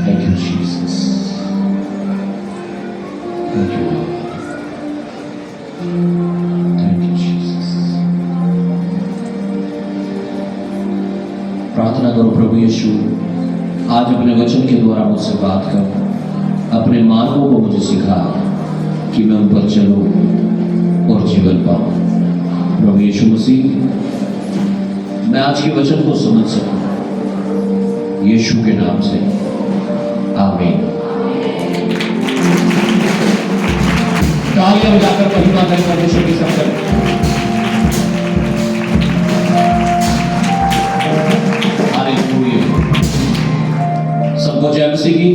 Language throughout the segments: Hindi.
Thank you, Jesus. Thank you, Lord. Thank you, Jesus. प्रार्थना करो, प्रभु यीशु आज अपने वचन के द्वारा मुझसे बात कर, अपने मार्गों को मुझे सिखा कि मैं उन पर चलूं और जीवन पाऊं। प्रभु यीशु मसीह, मैं आज के वचन को समझ सकूं, यीशु के नाम से, आमीन। तालियां बजाकर महिमा करें परमेश्वर की सब करें। हालेलुया। सबको जय मसीह की।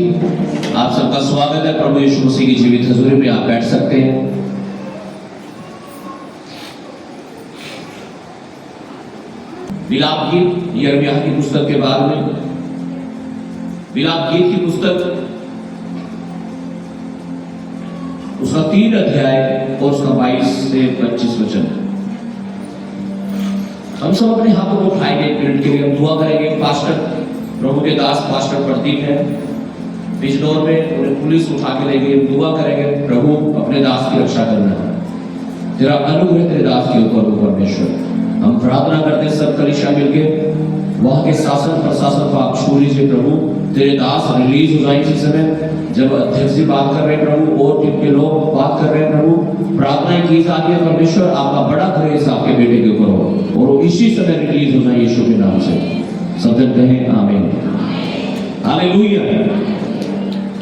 आप सबका स्वागत है प्रभु यीशु मसीह की जीवित हजूरी में। आप बैठ सकते हैं। विलाप गीत यिर्मयाह की पुस्तक के बाद में विलाप गीत की पुस्तक उसका 3 अध्याय और उसका 22 से 25 वचन। हम सब अपने हाथों को उठाएंगे, 1 मिनट के लिए हम दुआ करेंगे। पास्टर, प्रभु के दास पास्टर प्रदीप है, बिजनौर में उन्हें पुलिस उठा के लेंगे। दुआ करेंगे, प्रभु अपने दास की रक्षा करना, तेरा अनुग्रह तेरे दास के ऊपर हो परमेश्वर। हम प्रार्थना करते हैं सब कलीसिया मिलके, वहां के शासन प्रशासन को आप छू लीजिए प्रभु। तेरे दास रिलीज हो जाए इसी समय, जब अध्यक्ष जी बात कर रहे हैं प्रभु और टीम के लोग बात कर रहे हैं प्रभु, प्रार्थनाएं की जाती है परमेश्वर, आपका बड़ा ग्रेस आपके बेटे के ऊपर हो और वो इसी समय रिलीज हो जाए यीशु के नाम से। सब जन कहें आमीन। हालेलुया।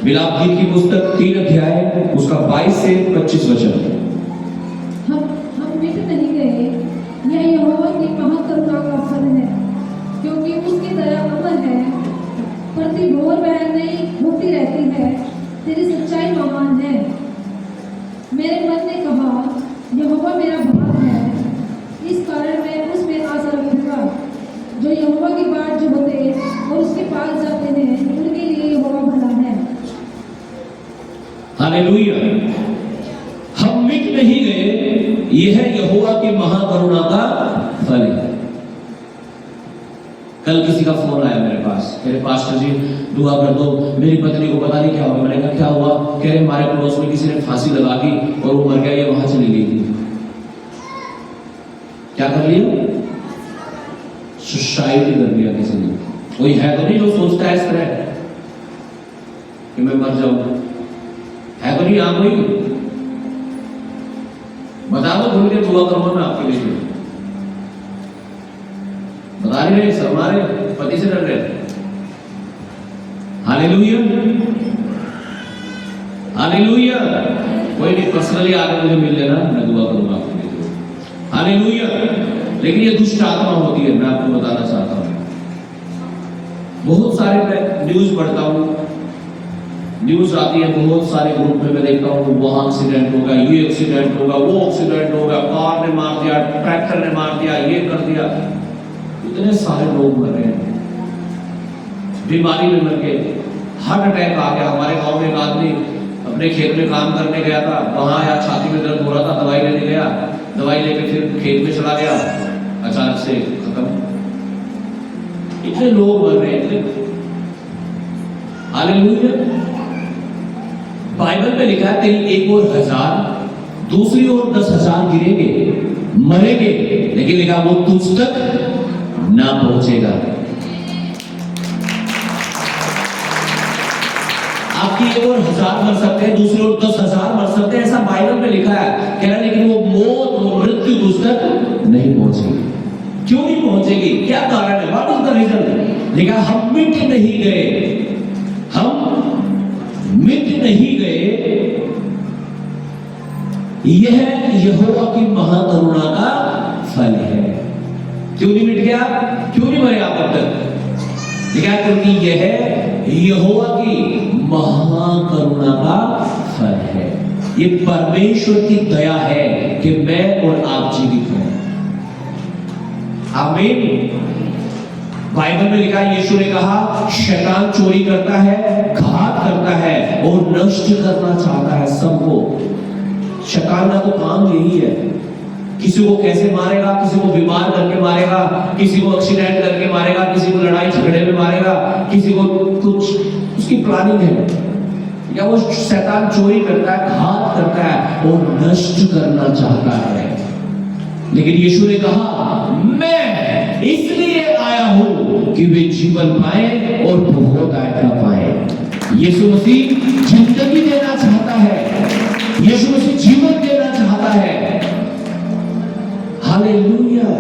विलाप गीत की पुस्तक 3 अध्याय उसका 22 से 25 वचन। हम मिट नहीं गए, यह यहोवा की महाकरुणा का फल है, क्योंकि उसकी दया अमर है, प्रति भोर बहन नहीं होती रहती है, तेरी सच्चाई महान है। मेरे मन ने कहा, यहोवा मेरा भाग है, इस कारण मैं उस पर आशा रखूंगा। जो यहोवा की बाट जोहते और उसके पास जाते हैं, उनके लिए यहोवा भला है। हालेलुया। हम मिट नहीं गए, यह यहोवा की महाकरुणा का फल है। कल किसी का फोन आया मेरे पास, मेरे पास्टर जी दुआ कर दो, मेरी पत्नी को पता नहीं क्या हुआ। मैंने कहा क्या हुआ? कह रहे हमारे पड़ोस में किसी ने फांसी लगा दी और वो मर गया, ये वहां चली गई। क्या कर लिया? सुसाइड कर लिया किसी ने। कोई है तो नहीं जो सोचता है इस तरह कि मैं मर जाऊं? है तो नहीं? आप कोई बता दो, भूल के दुआ करूंगा मैं आपके लिए। बता नहीं रहे, सब हमारे पति से डर रहे। हालेलुया। हालेलुया। कोई नहीं, पर्सनली आके मुझे मिल लेना, मैं दुआ करूंगा आपके लिए। हालेलुया। लेकिन ये दुष्ट आत्मा होती है, मैं आपको बताना चाहता हूं। बहुत सारे न्यूज पढ़ता हूं, न्यूज आती है बहुत सारे ग्रुप में, मैं देखता हूँ वहां एक्सीडेंट होगा, ये एक्सीडेंट होगा, वो एक्सीडेंट होगा, कार ने मार दिया, ट्रैक्टर ने मार दिया, ये कर दिया। इतने सारे लोग मर रहे हैं, बीमारी में मर गए, हार्ट अटैक आ गया। हमारे गांव में एक आदमी अपने खेत में काम करने गया था, वहां आया, छाती में दर्द हो रहा था, दवाई लेने गया, दवाई लेके फिर खेत में चला गया, अचानक से खत्म। इतने लोग मर रहे हैं। हालेलुया। बाइबल में लिखा है तेरी एक और 1000, दूसरी ओर 10,000 गिरेंगे, मरेंगे, लेकिन लिखा वो तुझ तक ना पहुंचेगा। आपकी एक और 1000 मर सकते हैं, दूसरी ओर 10,000 मर सकते हैं, ऐसा बाइबल में लिखा है। कह रहा है लेकिन वो मौत, वो मृत्यु तुझ तक नहीं पहुंचेगी। क्यों नहीं पहुंचेगी? क्या कारण है? What is the reason? लिखा हम मिट नहीं गए, हम मिट नहीं गए, यह यहोवा की महाकरुणा का फल है। क्यों नहीं मिट गया? क्यों नहीं मरे आप अब तक? लिखा क्योंकि यह यहोवा की महाकरुणा का फल है। ये परमेश्वर की दया है कि मैं और आप जीवित हैं। आमीन। बाइबल में लिखा है, यीशु ने कहा शैतान चोरी करता है, घात करता है और नष्ट करना चाहता है सबको। शैतान का तो काम यही है किसी को कैसे मारेगा, किसी को बीमार करके मारेगा, किसी को एक्सीडेंट करके मारेगा, किसी को लड़ाई झगड़े में मारेगा, किसी को कुछ उसकी प्लानिंग है, या वो शैतान चोरी करता है, घात करता है, वो नष्ट करना चाहता है। लेकिन यीशु ने कहा मैं इसलिए आया हूं कि वे जीवन पाए और बहुतायत पाए। यीशु मसीह जिंदगी देना चाहता है, यीशु मसीह जीवन देना चाहता है। हालेलुया,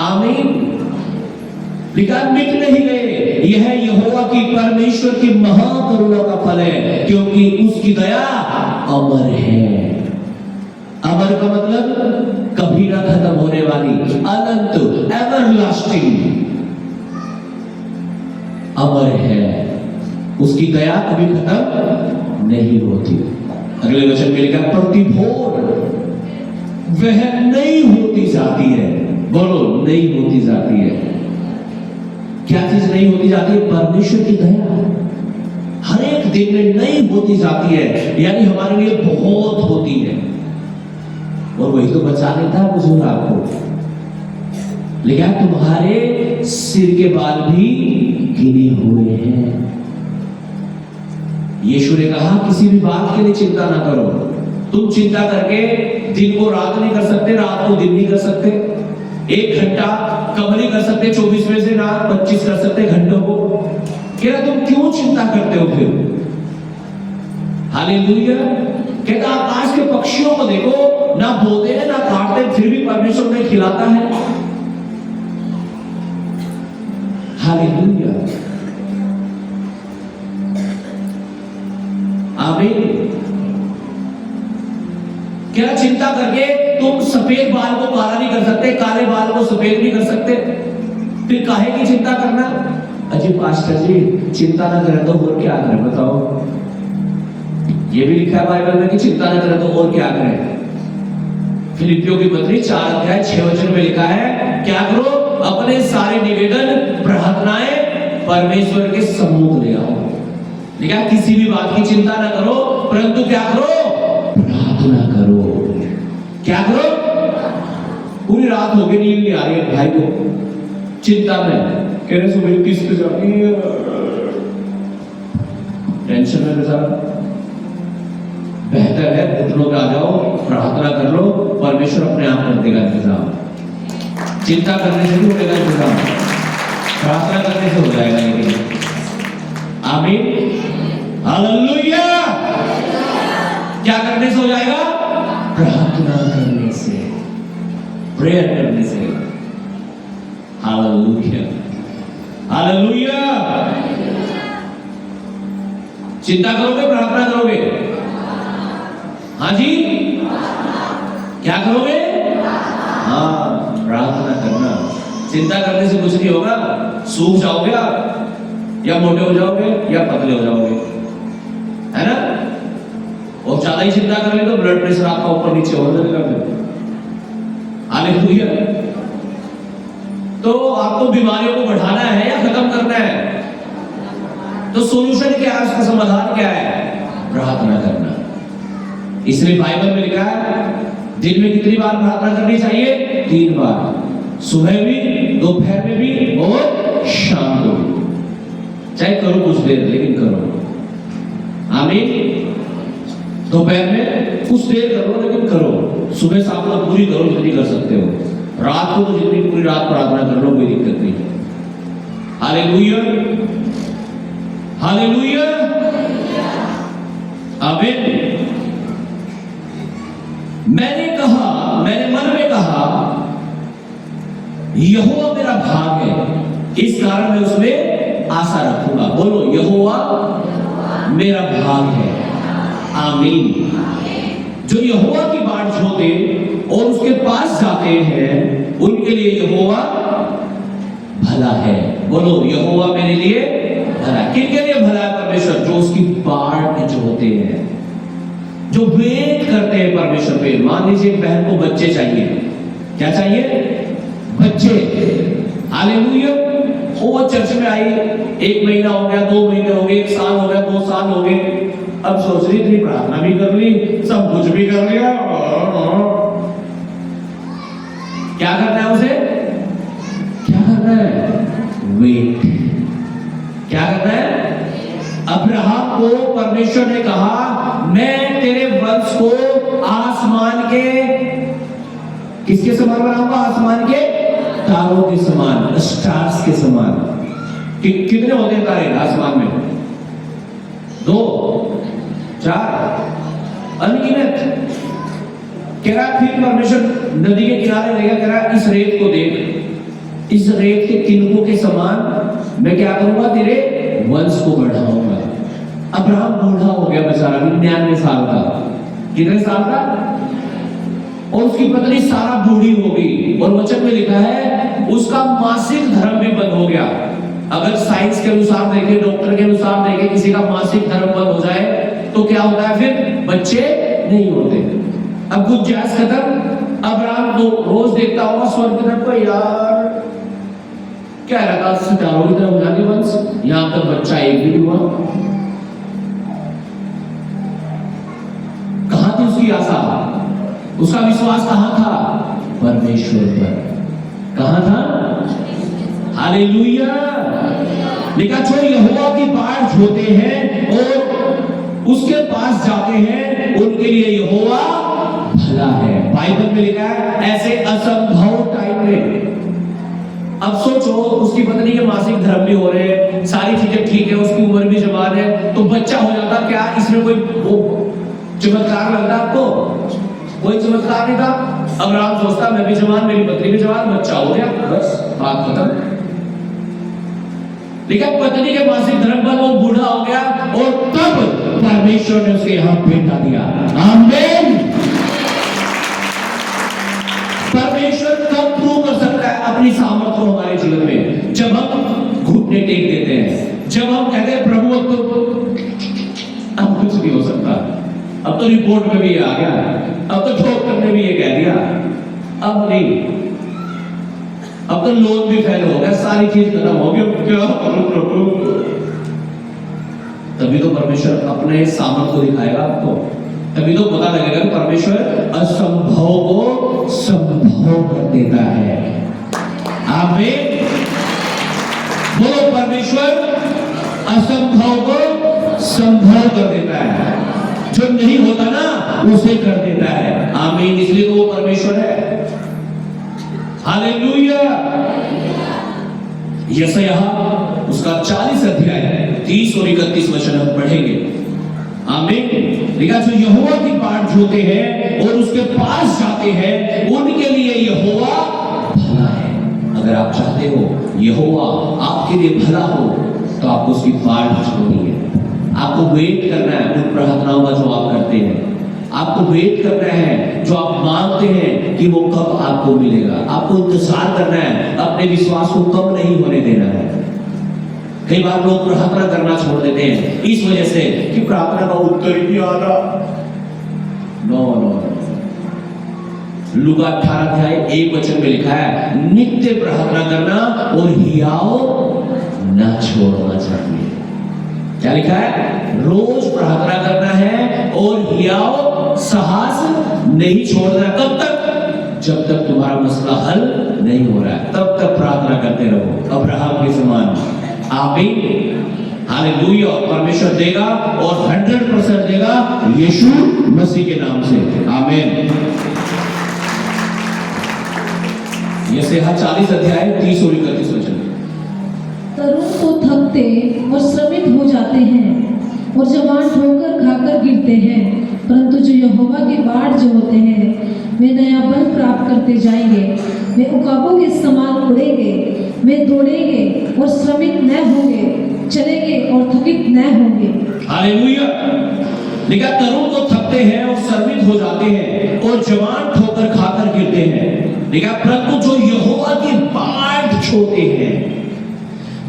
आमीन। लिखा मिट नहीं गए, यह यहोवा की परमेश्वर की महाकरुणा का फल है, क्योंकि उसकी दया अमर है। अमर का मतलब कभी ना खत्म होने वाली, अनंत, एवरलास्टिंग, अमर है। उसकी दया कभी खत्म नहीं होती। अगले वचन में लिखा प्रतिभोर वह नहीं होती जाती है। बोलो, नहीं होती जाती है। क्या चीज नहीं होती जाती है? परमेश्वर की दया हर एक दिन में नहीं होती जाती है, यानी हमारे लिए बहुत होती है। और वही तो बचा लेता है बुजुर्ग आपको। लेकिन तुम्हारे सिर के बाल भी गिने हुए हैं। यीशु ने कहा किसी भी बात के लिए चिंता ना करो। तुम चिंता करके दिन को रात नहीं कर सकते, रात को दिन नहीं कर सकते, 1 घंटा कम नहीं कर सकते, 24 में से रात 25 कर सकते घंटों को। क्या तुम क्यों चिंता करते हो फिर? हालेलुया। कहता आकाश के पक्षियों को देखो, ना बोते हैं ना काटते, फिर भी परमेश्वर उन्हें खिलाता है। हालेलुया, आमीन। क्या चिंता करके तुम सफेद बाल को काला नहीं कर सकते, काले बाल को सफेद नहीं कर सकते, फिर काहे की चिंता करना? अजी पास्टर जी चिंता ना करें तो और क्या करें बताओ? ये भी लिखा है बाइबल में कि चिंता ना करें तो और क्या करें। फिलिपियों की पत्री 4 अध्याय 6 वचन में लिखा है क्या करो? अपने सारे निवेदन प्रार्थनाएं परमेश्वर के सम्मुख ले आओ। लिखा किसी भी बात की चिंता ना करो, परंतु क्या करो? प्रार्थना करो। क्या करो? पूरी रात हो गई नींद नहीं आ रही है भाई को, चिंता में कह रहे सुबह किस्त जाती है, टेंशन में बेचारा। बेहतर है घुटनों पे आ जाओ, प्रार्थना कर लो, परमेश्वर अपने आप कर देगा इंतजाम। चिंता करने से नहीं होगा इंतजाम, प्रार्थना करने से हो जाएगा। लेकिन आमीन, हालेलुया। क्या करने से हो जाएगा? प्रार्थना करने से, प्रेयर करने से। Hallelujah, hallelujah. चिंता करोगे, प्रार्थना करोगे? हाँ जी, क्या करोगे? हाँ, प्रार्थना करना। चिंता करने से कुछ नहीं होगा, सूख जाओगे आप, या मोटे हो जाओगे या पतले हो जाओगे, है ना? और ज्यादा ही चिंता कर ले तो ब्लड प्रेशर आपका ऊपर नीचे हो जाएगा। हालेलुया। तो आपको बीमारियों को बढ़ाना है या खत्म करना है? तो सॉल्यूशन क्या है, उसका समाधान क्या है? प्रार्थना करना। इसलिए बाइबल में लिखा है दिन में कितनी बार प्रार्थना करनी चाहिए? 3 बार, सुबह भी, दोपहर में भी और शाम को भी। चाहे करो कुछ देर, लेकिन करो। आमीन। दोपहर में कुछ देर करो, लेकिन करो। सुबह शाम को पूरी करो जितनी कर सकते हो। रात को तो जितनी पूरी रात प्रार्थना कर लो, कोई दिक्कत नहीं। हालेलुया, हालेलुया, आमीन। मैंने कहा, मैंने मन में कहा यहोवा मेरा भाग है, इस कारण मैं उसमें आशा रखूंगा। बोलो, यहोवा मेरा भाग है। आमीन। जो यहोवा की बाट जोते और उसके पास जाते हैं उनके लिए यहोवा भला है। बोलो, यहोवा मेरे लिए भला है। किनके लिए भला है? परमेश्वर जो उसकी बाट जोते हैं, जो वेट करते हैं परमेश्वर पे। मान लीजिए बहन को बच्चे चाहिए, क्या चाहिए? बच्चे। हालेलुया। वो चर्च में आई, 1 महीना हो गया, 2 महीने हो गए, 1 साल हो गया, 2 साल हो गए। अब सोच रही थी प्रार्थना भी कर ली, सब कुछ भी कर लिया, क्या करना है उसे? क्या करना है? वेट। क्या करना है? अब्राहम को परमेश्वर ने कहा मैं तेरे वंश को आसमान के किसके समान बनाऊंगा? आसमान के तारों के समान, स्टार्स के समान। कितने होते हैं तारे आसमान में? 2, 4, अनगिनत। कह रहा फिर परमेश्वर नदी के किनारे रहेगा, कह रहा इस रेत को देख, इस रेत के तिनकों के समान मैं क्या करूंगा? तेरे वंश को बढ़ाऊंगा। अब्राहम बूढ़ा हो गया बेचारा, 99 साल का। कितने साल का? और उसकी पत्नी सारा बूढ़ी हो गई, और वचन में लिखा है उसका मासिक धर्म भी बंद हो गया। अगर साइंस के अनुसार देखें, डॉक्टर के अनुसार देखें, किसी का मासिक धर्म बंद हो जाए तो क्या होता है? फिर बच्चे नहीं होते। अब गुंजाइश खत्म। अब्राहम तो रोज देखता होगा स्वर्ग की तरफ को, यार क्या रहता सितारों की तरफ जाने वंश, यहां तक बच्चा एक भी हुआ। कहां थी उसकी आशा? उसका विश्वास कहां था? परमेश्वर पर। कहां था? हालेलुया। लिखा जो यहोवा की बाट जोते हैं और उसके पास जाते हैं उनके लिए यहोवा भला है। बाइबल में लिखा है ऐसे असंभव टाइम में। अब सोचो उसकी पत्नी के मासिक धर्म भी हो रहे हैं, सारी चीजें ठीक है, उसकी उम्र भी जवान है, तो बच्चा हो जाता। क्या इसमें कोई चमत्कार लगता आपको? कोई चमत्कार नहीं था। अब्राहम सोचता मैं भी जवान, मेरी पत्नी भी जवान, बच्चा हो गया, बस बात खत्म। लेकिन पत्नी के मासिक धर्म पर वो बूढ़ा हो गया, और तब परमेश्वर ने उसे यहां बेटा दिया। आमीन। परमेश्वर कब प्रूव कर सकता है अपनी सामर्थ को हमारे जीवन में? जब हम घुटने टेक देते हैं, जब हम कहते हैं प्रभु अब कुछ नहीं हो सकता, अब तो रिपोर्ट में भी ये आ गया, अब तो डॉक्टर ने भी ये कह दिया, अब नहीं, अब तो लोन भी फेल हो गया, सारी चीज खत्म हो गई, क्या करूं प्रभु? तभी तो परमेश्वर अपने सामर्थ को दिखाएगा आपको, तभी तो पता लगेगा कि परमेश्वर असंभव को संभव कर देता है। आमीन। बोलो परमेश्वर असंभव को संभव कर देता है, जो नहीं होता ना उसे कर देता है। आमीन। इसलिए तो वो परमेश्वर है। हालेलुया। यशायाह उसका 40 अध्याय 30 और 31 वचन हम पढ़ेंगे। आमीन। लिखा जो यहोवा की बाट जोते हैं और उसके पास जाते हैं उनके लिए यहोवा भला है। अगर आप चाहते हो यहोवा आपके लिए भला हो तो आपको उसकी बाट जोड़नी है। आपको वेट करना है उन प्रार्थनाओं का जो आप करते हैं, आपको वेट करना है जो आप मांगते हैं कि वो कब आपको मिलेगा। आपको इंतजार करना है, अपने विश्वास को कम नहीं होने देना है। कई बार लोग प्रार्थना करना छोड़ देते हैं इस वजह से कि प्रार्थना का उत्तर ही नहीं आ रहा। नो नो, लूका 18 अध्याय 1 वचन में लिखा है नित्य प्रार्थना करना और हियाव ना छोड़ना चाहिए। क्या लिखा है? रोज प्रार्थना करना है और हियाव साहस नहीं छोड़ना। कब तक? जब तक तुम्हारा मसला हल नहीं हो रहा है, तब तक प्रार्थना करते रहो अब्राहम के समान। आमीन। हालेलुया। परमेश्वर देगा और 100% देगा यीशु मसीह के नाम से। आमीन। यशायाह 40 अध्याय 30 और 31 वचन। तरुण तो थकते और श्रमित हो जाते हैं और जवान ठोकर खाकर गिरते हैं, परंतु जो यहोवा की बाट जो होते हैं वे नया बल प्राप्त करते जाएंगे। वे उकाबों के समान उड़ेंगे, वे दौड़ेंगे और श्रमित न होंगे, चलेंगे और थकित न होंगे। हालेलुया। लिखा तरुण तो थकते हैं और श्रमित हो जाते हैं और जवान ठोकर खाकर गिरते हैं। लिखा परंतु जो यहोवा की बाट छोड़ते हैं,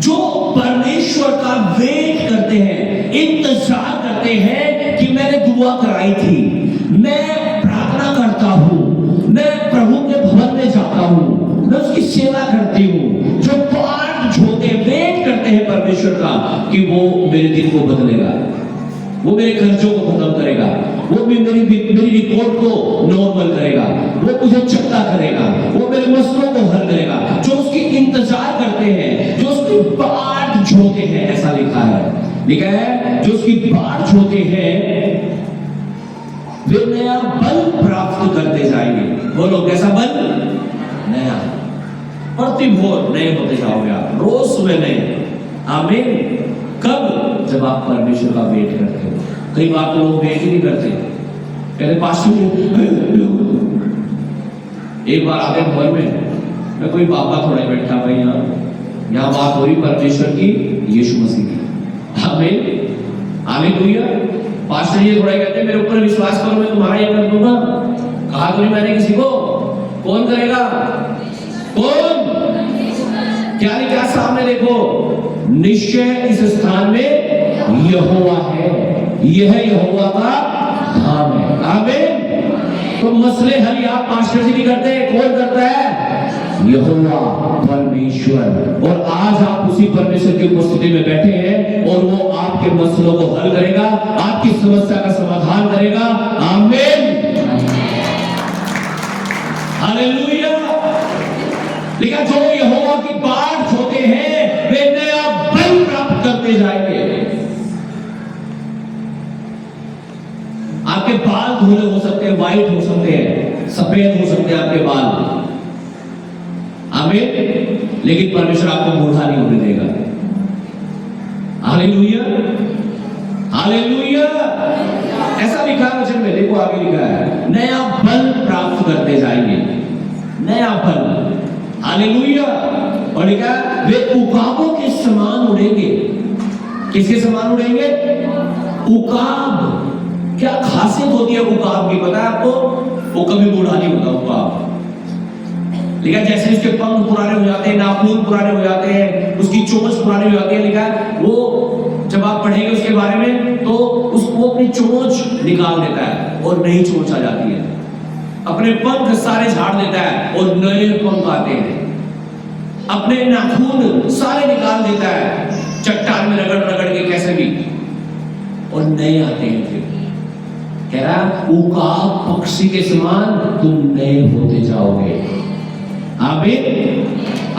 जो परमेश्वर का वेट करते हैं, इंतजार करते हैं कि मैंने दुआ कराई थी, मैं प्रार्थना करता हूं, मैं प्रभु के भवन में जाता हूं, मैं उसकी सेवा करती हूं, जो बाट छोड़ते वेट करते हैं परमेश्वर का कि वो मेरे दिल को बदलेगा, वो मेरे खर्चों को खत्म करेगा, वो मेरी रिपोर्ट को नॉर्मल करेगा, वो मुझे चक्का करेगा, वो मेरे मसलों को हल करेगा। जो उसकी इंतजार करते हैं, जो उसकी बाट जोते हैं, ऐसा लिखा है जो उसकी बाट जोते हैं वे नया बल प्राप्त करते जाएंगे। बोलो कैसा बल? नया। प्रतिभोर नए होते जाओगे आप, रोज सुबह नए। आमीन। कब? जब आप परमेश्वर का वेट करते हो। कई बार तो लोग वेट ही नहीं करते, कहते पास्टर एक बार आते हॉल में, मैं कोई बाबा थोड़ा ही बैठा भाई, यहाँ बात हो रही परमेश्वर की, यीशु मसीह की। आमीन हालेलुया। पास्टर ये थोड़ा कहते हैं मेरे ऊपर विश्वास करो, मैं तुम्हारा ये कर दूंगा। कहा तो नहीं मैंने किसी को। कौन करेगा? कौन? क्या लिखा सामने देखो, निश्चय इस स्थान में यहोवा है, यह यहोवा का धाम है। आमीन। तो मसले हल आप पास्टर जी नहीं करते, कौन करता है? यहोवा परमेश्वर। और आज आप उसी परमेश्वर की उपस्थिति में बैठे हैं और वो आपके मसलों को हल करेगा, आपकी समस्या का समाधान करेगा। आमीन हालेलुया। लेकिन जो यहोवा की बाट होते हैं वे नया बल प्राप्त करते जाएंगे। आपके बाल धुले हो सकते हैं, व्हाइट हो सकते हैं, सफेद हो सकते हैं आपके बाल। आमीन। लेकिन परमेश्वर आपको बूढ़ा नहीं होने देगा। Hallelujah hallelujah. ऐसा लिखा है वचन में, देखो आगे लिखा है नया बल प्राप्त करते जाएंगे, नया बल। हालेलुया। और लिखा वे उकाबों के समान उड़ेंगे। किसके समान उड़ेंगे? उकाब। क्या खासियत होती है उकाब की, पता है आपको? वो कभी बूढ़ा नहीं होता उकाब। लिखा जैसे उसके पंख पुराने हो जाते हैं, नाखून पुराने हो जाते हैं, उसकी चोंच पुरानी हो जाती है। लिखा वो जब आप पढ़ेंगे उसके बारे में तो उसको अपनी चोंच निकाल देता है और नई चोंच आ जाती है। अपने पंख सारे झाड़ देता है और नए पंख आते हैं। अपने नाखून सारे निकाल देता है, चट्टान में रगड़ रगड़ के कैसे भी, और नए आते हैं। फिर कह रहा उकाब पक्षी के समान तुम नए होते जाओगे। आमीन।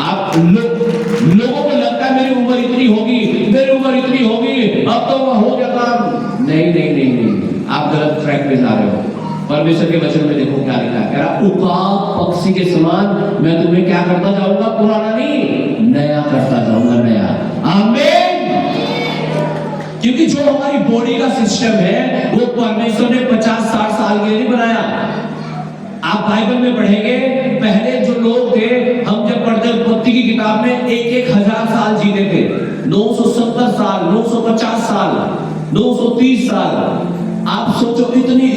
आप लोगों को लगता है मेरी उम्र इतनी होगी, मेरी उम्र इतनी होगी, अब तो वह हो जाता। नहीं नहीं नहीं नहीं, आप गलत ट्रैक पे जा रहे हो। परमेश्वर के वचन में देखो क्या लिखा है, कह रहा उकाब पक्षी के समान मैं तुम्हें क्या करता जाऊंगा, पुराना नहीं नया करता जाऊंगा, नया। आमीन। क्योंकि जो हमारी बॉडी का सिस्टम है वो परमेश्वर ने 50-60 साल के लिए नहीं बनाया। आप बाइबल में पढ़ेंगे, पहले जो लोग थे, हम जब पढ़ते उत्पत्ति की किताब में 1-1 हजार साल जीते थे। 970 साल, 950 साल, 930 साल। आप सोचो इतनी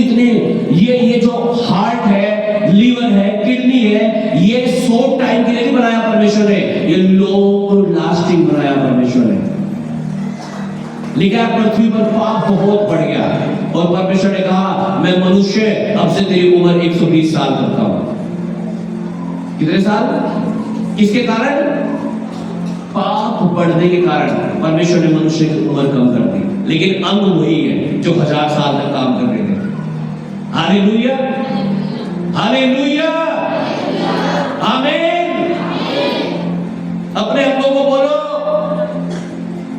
ये जो हार्ट है, लीवर है, किडनी है, ये शॉर्ट टाइम के लिए नहीं बनाया परमेश्वर ने, ये लॉन्ग लास्टिंग बनाया परमेश्वर ने। लिखा पृथ्वी पर पाप बहुत बढ़ गया और परमेश्वर ने कहा मैं मनुष्य अब से तेरी उम्र 120 साल करता हूं। कितने साल? किसके कारण? पाप बढ़ने के कारण परमेश्वर ने मनुष्य की उम्र कम कर दी, लेकिन अंग वही है जो 1000 साल तक काम कर रहे थे। हालेलुया हालेलुया आमीन। अपने अंगों को बोलो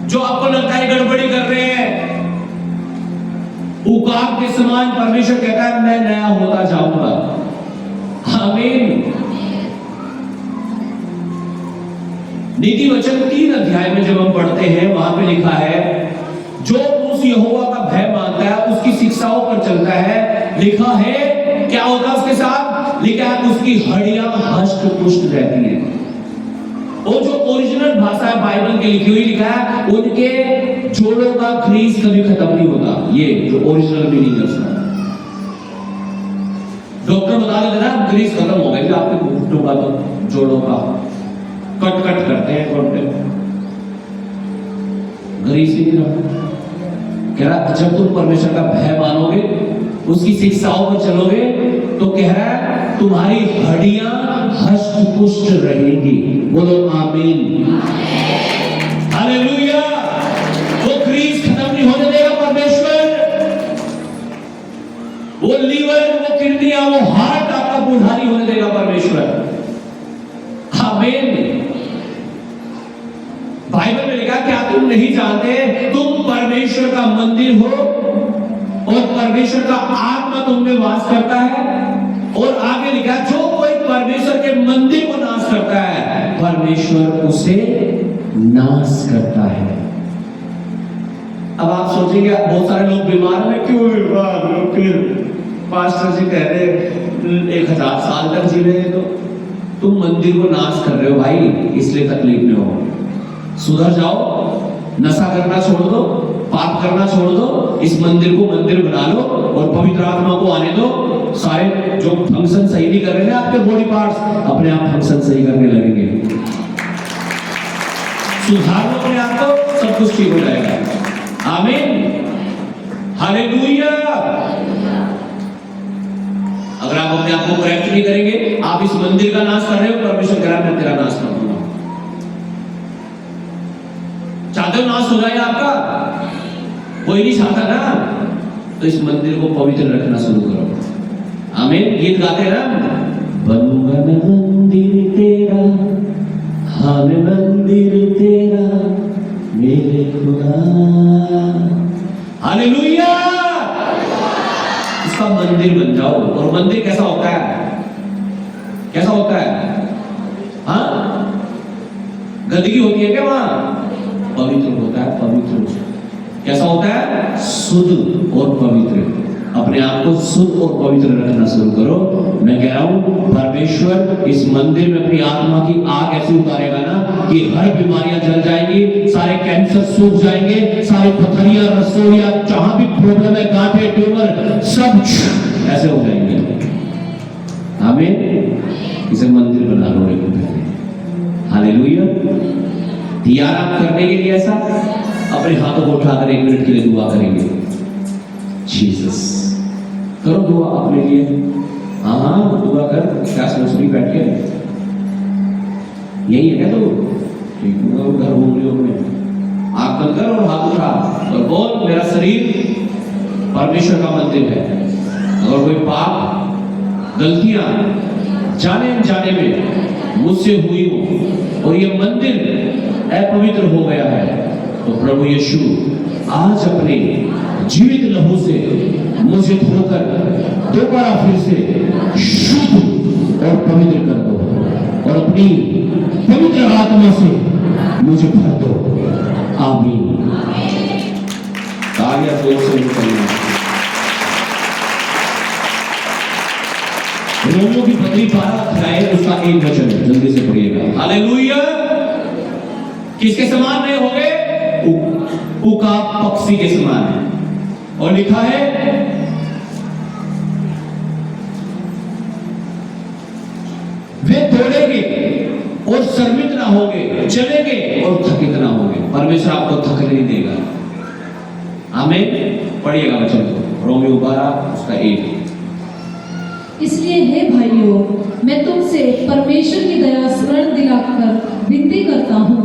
जो आपको लगता है गड़बड़ी कर रहे हैं, उकाब के समान परमेश्वर कहता है मैं नया होता जाऊंगा। आमीन। नीति वचन 3 अध्याय में जब हम पढ़ते हैं वहां पे लिखा है जो उस यहोवा का भय मानता है उसकी शिक्षाओं पर चलता है। लिखा है क्या होता है उसके साथ? लिखा है उसकी हड्डियां हष्ट पुष्ट रहती हैं। वो जो ओरिजिनल भाषा है बाइबल की लिखी हुई, लिखा है उनके जोड़ों का ग्रीस कभी खत्म नहीं होता। ये जो ओरिजिनल मीनिंग है उसका। डॉक्टर बता देते ना ग्रीस खत्म हो गया आपके घुटनों का, तो जोड़ों का कट करते हैं, ग्रीस ही नहीं रहा। कह रहा जब तुम परमेश्वर का भय मानोगे, उसकी शिक्षाओं पर चलोगे, तो कह रहा है तुम्हारी हड्डियां हष्ट पुष्ट रहेंगी। बोलो आमीन हालेलुया। वो ग्रीस खत्म नहीं होने देगा परमेश्वर। वो लीवर, वो किडनियां, वो हार्ट आपका बुढ़ारी होने देगा परमेश्वर। आमीन। बाइबल में लिखा, क्या तुम नहीं जानते तुम परमेश्वर का मंदिर हो और परमेश्वर का आत्मा तुम में वास करता है? और आगे लिखा, जो कोई परमेश्वर के मंदिर को नाश करता है परमेश्वर उसे नाश करता है। अब आप सोचेंगे बहुत सारे लोग बीमार हैं, क्यों बीमार हो? फिर पास्टर जी कह रहे 1000 साल तक जी रहे, तो तुम मंदिर को नाश कर रहे हो भाई, इसलिए तकलीफ में हो। सुधर जाओ, नशा करना छोड़ दो, पाप करना छोड़ दो, इस मंदिर को मंदिर बना लो और पवित्र आत्मा को आने दो। सारे जो फंक्शन सही नहीं कर रहे हैं आपके बॉडी पार्ट्स, अपने आप फंक्शन सही करने लगेंगे। सुधार लो अपने आप को, सब कुछ ठीक हो जाएगा। आमीन, हालेलुया। अगर आप अपने आप को करेक्ट नहीं करेंगे, आप इस मंदिर का नाश कर रहे हो, परमेश्वर कह रहा है मैं तेरा नाश कर दूंगा। चाहते हो नाश हो जाए आपका? कोई नहीं चाहता ना, तो इस मंदिर को पवित्र रखना शुरू करो। आमीन। गीत गाते ना, बनूंगा मैं मंदिर तेरा, हाँ मैं मंदिर तेरा मेरे खुदा। हालेलुया। इसका मंदिर बन जाओ। और मंदिर कैसा होता है? कैसा होता है? हाँ, गंदगी होती है क्या वहां? पवित्र होता है, पवित्र। कैसा होता है? शुद्ध और पवित्र। अपने आप को शुद्ध और पवित्र रखना शुरू करो। मैं कह रहा हूं परमेश्वर इस मंदिर में अपनी आत्मा की आग ऐसी उतारेगा ना कि हर बीमारियां जल जाएंगी, सारे कैंसर सूख जाएंगे, सारी पथरियां, रसोइयां, जहां भी प्रॉब्लम है, गांठें, ट्यूमर, सब ऐसे हो जाएंगे। हमें इसे मंदिर बना लो। हालेलुया। तैयार आप करने के लिए ऐसा? अपने हाथों को उठाकर 1 मिनट के लिए दुआ करेंगे। जीसस, करो दुआ अपने लिए। हाँ, दुआ कर। क्या सोच रही बैठ के? यही है क्या तू? ठीक है, घर घूम रही हो अपने। आंख बंद कर और हाथ उठा और बोल, मेरा शरीर परमेश्वर का मंदिर है। अगर कोई पाप, गलतियां जाने अनजाने में मुझसे हुई हो और ये मंदिर अपवित्र हो गया है, तो प्रभु यीशु आज अपने जीवित लहू से मुझे धोकर दोबारा फिर से शुद्ध और पवित्र कर दो और अपनी पवित्र आत्मा से मुझे भर दो। आमीन। तालियां जोर से निकलिए। रोमियो की पत्री 12 अध्याय उसका 1 वचन जल्दी से पढ़िएगा। हालेलुया। किसके समान नहीं होंगे? उका पक्षी के समान है। और लिखा है, वे दौड़ेंगे और श्रमित ना होंगे, चलेंगे और थकित ना होंगे। परमेश्वर आपको थकने नहीं देगा। आमीन। पढ़िएगा वचन को, रोमियो 12 उसका 1। इसलिए हे भाइयों, मैं तुमसे परमेश्वर की दया स्मरण दिलाकर विनती करता हूँ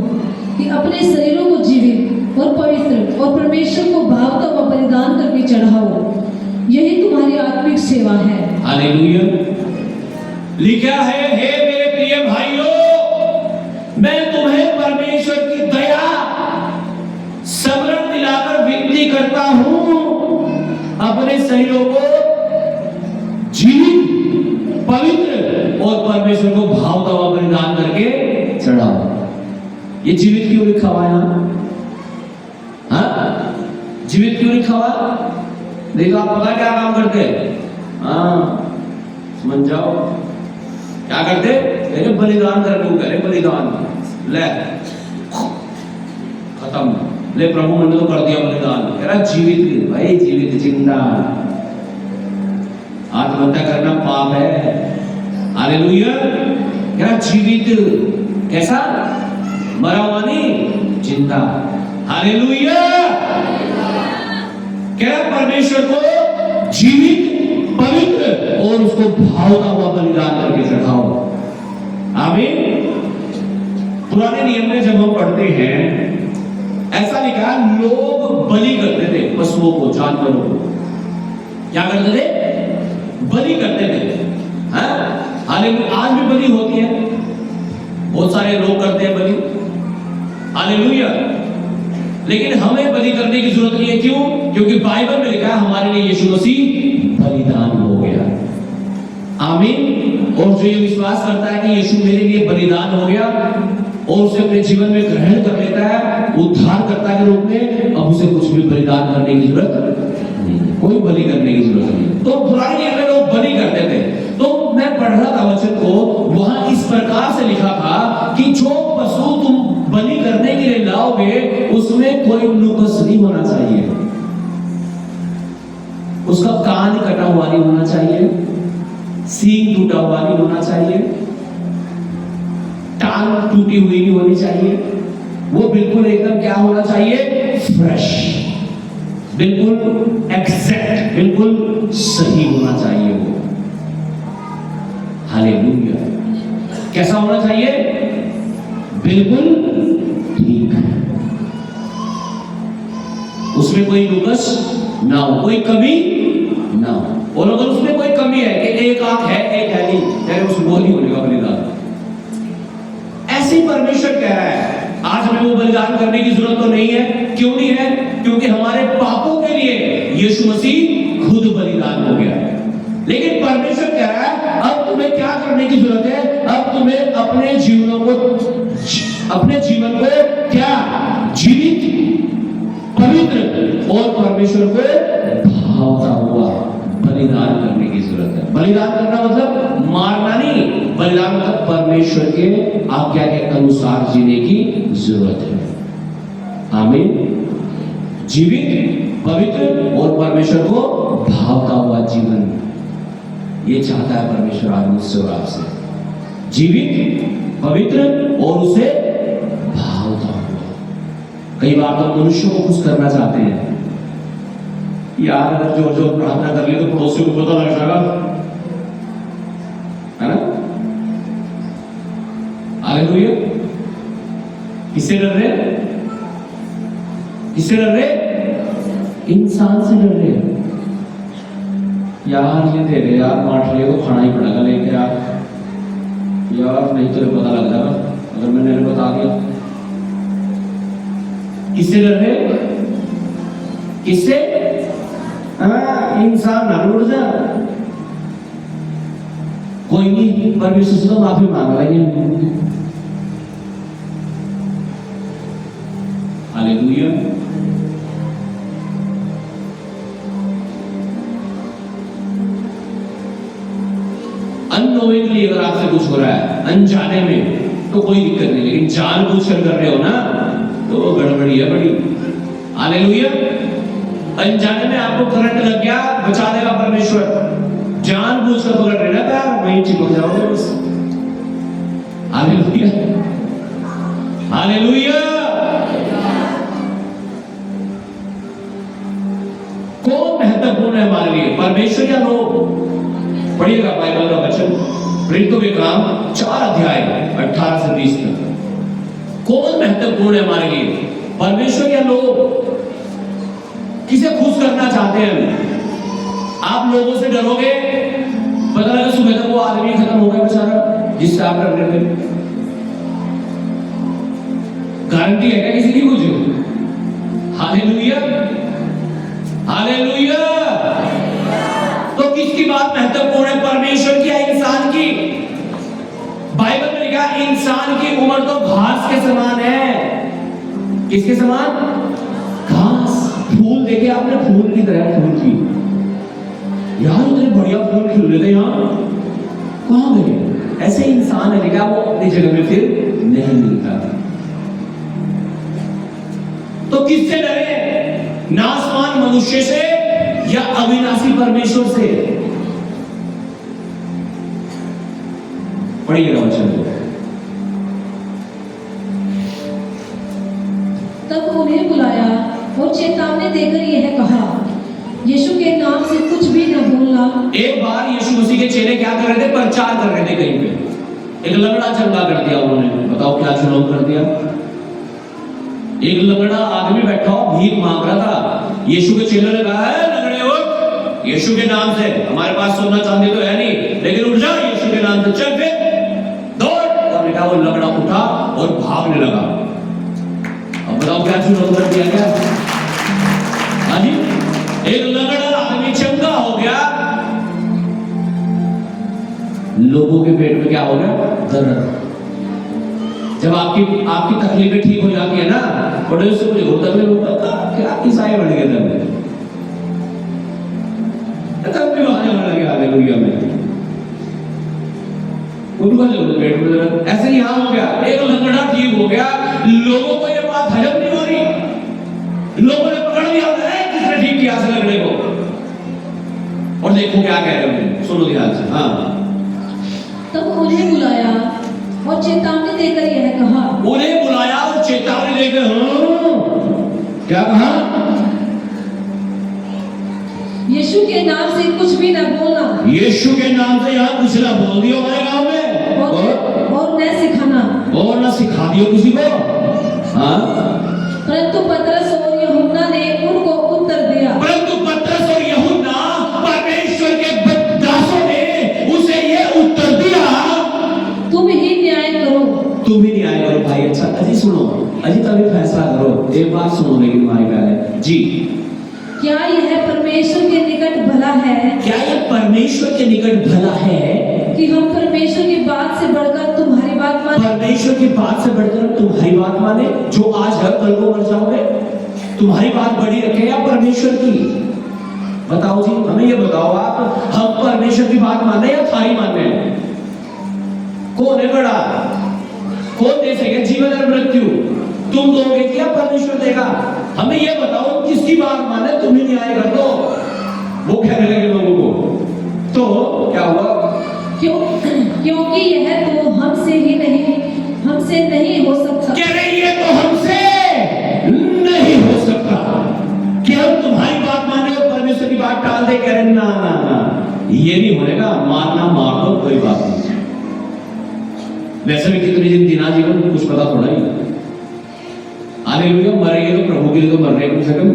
कि अपने शरीरों को जीवित और पवित्र और परमेश्वर को भावता हुआ बलिदान करके चढ़ाओ, यही तुम्हारी आत्मिक सेवा है। हालेलुया। लिखा है, हे मेरे प्रिय भाइयों, मैं तुम्हें परमेश्वर की दया स्मरण दिलाकर विनती करता हूं, अपने शरीरों को जीवित, पवित्र और परमेश्वर को भावता हुआ बलिदान करके चढ़ाओ। ये जीवित क्यों लिखा हुआ है? हाँ, जीवित क्यों लिखा हुआ? देखो, आप पता क्या काम करते हैं? हाँ, समझ जाओ क्या करते? देखो, बलिदान करने को कह रहे, बलिदान। ले खत्म, ले प्रभु ने तो कर दिया बलिदान। कह रहा जीवित, भाई जीवित, जिंदा। आत्महत्या करना पाप है। हालेलुया। कह रहा जीवित, कैसा? मरा हुआ नहीं, जिंदा। हालेलुया। क्या परमेश्वर को जीवित, पवित्र और उसको भावता हुआ बलिदान करके चढ़ाओ। आमीन। पुराने नियम में जब हम पढ़ते हैं, ऐसा लिखा है, लोग बलि करते थे पशुओं को, जानवरों को। क्या करते थे? बलि करते थे। हालेलुया, आज भी बलि होती है, बहुत सारे लोग करते हैं बलि, हालेलुया। लेकिन हमें बलि करने की जरूरत नहीं है। क्यों? क्योंकि बाइबल में लिखा है हमारे लिए यीशु मसीह बलिदान हो गया। आमीन। और जो ये विश्वास करता है कि यीशु मेरे लिए बलिदान हो गया और उसे अपने जीवन में ग्रहण कर लेता है उद्धारकर्ता के रूप में, अब उसे कुछ भी बलिदान करने की जरूरत नहीं, कोई बलि करने की जरूरत नहीं। तो पुराने नियम में लोग बलि करते थे। तो मैं पढ़ रहा था वचन को, वहां इस प्रकार से लिखा था कि जो पशु तुम बलि करने के लिए लाओगे उसमें कोई नुक्स नहीं होना चाहिए, उसका कान कटा हुआ नहीं होना चाहिए, सींग टूटा हुआ नहीं होना चाहिए, टांग टूटी हुई नहीं होनी चाहिए, वो बिल्कुल एकदम क्या होना चाहिए? फ्रेश, बिल्कुल एग्जैक्ट, बिल्कुल सही होना चाहिए वो। हालेलुया। कैसा होना चाहिए? बिल्कुल ठीक, उसमें कोई नुक्स ना हो, कोई कमी ना हो। और अगर उसमें कोई कमी है कि एक आंख है एक है नहीं, यानी उसमें वो नहीं होगा बलिदान। ऐसे ही परमेश्वर कह रहा है आज हमें वो बलिदान करने की जरूरत तो नहीं है। क्यों नहीं है? क्योंकि हमारे पापों के लिए यीशु मसीह खुद बलिदान हो गया। लेकिन परमेश्वर कह रहा है अब तुम्हें क्या करने की जरूरत है? अब तुम्हें अपने जीवन को क्या जीवित, पवित्र और परमेश्वर को भावता हुआ बलिदान करने की जरूरत है। बलिदान करना मतलब मारना नहीं, बलिदान मतलब परमेश्वर के आज्ञा के अनुसार जीने की जरूरत है। आमीन। जीवित, पवित्र और परमेश्वर को भावता हुआ जीवन, ये चाहता है परमेश्वर आज मुझसे और आपसे। जीवित, पवित्र और उसे भावता हुआ। कई बार तो मनुष्यों को खुश करना चाहते हैं, यार अगर जो जो प्रार्थना कर ली तो पड़ोसी को पता लग जाएगा, है ना? हालेलुया। किससे डर रहे? किससे डर रहे? इंसान से डर रहे। यार ये दे रहे यार, माठलिए को खाना ही पड़ेगा लेके यार नहीं तो पता लग जाएगा अगर मैंने बता दिया। किससे डर रहे? किससे? इंसान ना उड़ जा। कोई नहीं, परमेश्वर से तो माफी मांग लेंगे। हालेलुया। अननोइंगली अगर आपसे कुछ हो रहा है, अनजाने में, तो कोई दिक्कत नहीं, लेकिन जानबूझकर कर रहे हो ना तो वो गड़बड़ी है बड़ी। हालेलुया। अनजाने में आपको करंट लग गया, बचा देगा परमेश्वर। जानबूझकर पकड़ रहे ना पैर, वहीं चिपक जाओगे बस। हालेलुया। हालेलुया। कौन महत्वपूर्ण है हमारे लिए, परमेश्वर या लोग? पढ़िएगा बाइबल का वचन, प्रेरितों के काम 4 अध्याय 18 से 20 तक। कौन महत्वपूर्ण है हमारे लिए, परमेश्वर या लोग? किसे खुश करना चाहते हैं? आप लोगों से डरोगे, पता लगा सुबह तक वो आदमी खत्म हो गया बेचारा जिससे आप डर रहे थे। गारंटी है क्या किसी की कुछ? हालेलुया। हालेलुया। तो किसकी बात महत्वपूर्ण है, परमेश्वर की या इंसान की? बाइबल में लिखा इंसान की उम्र तो घास के समान है। किसके समान? घास। फूल देखे आपने, फूल की तरह फूल की, यार इतने बढ़िया फूल खिल रहे थे, यहाँ कहां गए? ऐसे इंसान है, देखा वो अपनी जगह में फिर नहीं मिलता। तो किससे डरे? नासमान मनुष्य से या अविनाशी परमेश्वर से? पढ़िएगा वचन। तब उन्हें बुलाया और चेतावनी देकर यह कहा, यीशु के नाम से कुछ भी न बोलना। एक बार यीशु मसीह के चेले क्या कर रहे थे? प्रचार कर रहे थे कहीं पे। एक लंगड़ा चंगा कर दिया उन्होंने, बताओ क्या चुनाव कर दिया? एक लंगड़ा आदमी बैठा हो भीख मांग रहा था, यीशु के चेलों ने कहा है लंगड़े उठ, यीशु के नाम से। हमारे पास सोना चांदी तो है नहीं, लेकिन उठ जा यीशु के नाम से, चल फिर दौड़। और बेटा वो लंगड़ा उठा और भागने लगा। अब बताओ क्या चीज होकर किया गया? हाँ जी, एक लंगड़ा आदमी चंगा हो गया। लोगों के पेट में क्या हो गया? दर्द। जब आपकी तकलीफें ठीक हो जाती है ना, बड़े से कुछ होता है, क्या ईसाई बन गए तब भी आने वाला गया हालेलुया में, उनका जो पेट में दर्द। ऐसे ही यहां हो गया, एक लंगड़ा ठीक हो गया। लोगों को ये बात हजम नहीं हो रही, लोगों ने पकड़ लिया किसने ठीक किया से लंगड़े को। और देखो क्या कह रहे हैं, सुनो ध्यान से। हाँ, तब उन्हें बुलाया और चेतावनी देकर यह कहा। उन्हें बुलाया और चेतावनी देकर क्या कहा? यीशु के नाम से कुछ भी न बोलना। यीशु के नाम से यहाँ कुछ ना बोल दियो हमारे गांव में, और न सिखाना, और ना सिखा दियो किसी को। हाँ, परंतु पतरस और यूहन्ना ने उनको उत्तर दिया। परंतु पतरस और यूहन्ना परमेश्वर के दासों ने उसे ये उत्तर दिया, तुम ही न्याय करो। तुम ही न्याय करो भाई। अच्छा अजी सुनो, अजी तभी फैसला करो। एक बात सुनो लेकिन हमारी पहले जी, क्या यह परमेश्वर के निकट भला है? क्या यह परमेश्वर के निकट भला है कि हम परमेश्वर की बात से बढ़कर तुम्हारी बात माने? परमेश्वर की बात से बढ़कर तुम्हारी बात माने? जो आज हर कल को मर जाओगे, तुम्हारी बात बड़ी रखे या परमेश्वर की? बताओ जी, हमें ये बताओ आप, हम परमेश्वर की बात माने या थारी माने? कौन है बड़ा? कौन दे सके जीवन और मृत्यु? तुम दोगे या परमेश्वर देगा? हमें ये बताओ किसकी बात माने? तुम ही न्याय कर दो, वो कहने लगे लोगों को। तो क्या हुआ? क्योंकि यह तो हमसे नहीं हो सकता। कह रही है तो हमसे नहीं हो सकता कि हम तुम्हारी बात माने और परमेश्वर की बात टाल दे। कह रहे ना ना ना, ये नहीं होनेगा। मारना मार दो, कोई बात नहीं। वैसे भी कितनी दिन जीना जीवन कुछ पता थोड़ा ही। हालेलुया, मरेंगे तो प्रभु के लिए तो मरने कम से कम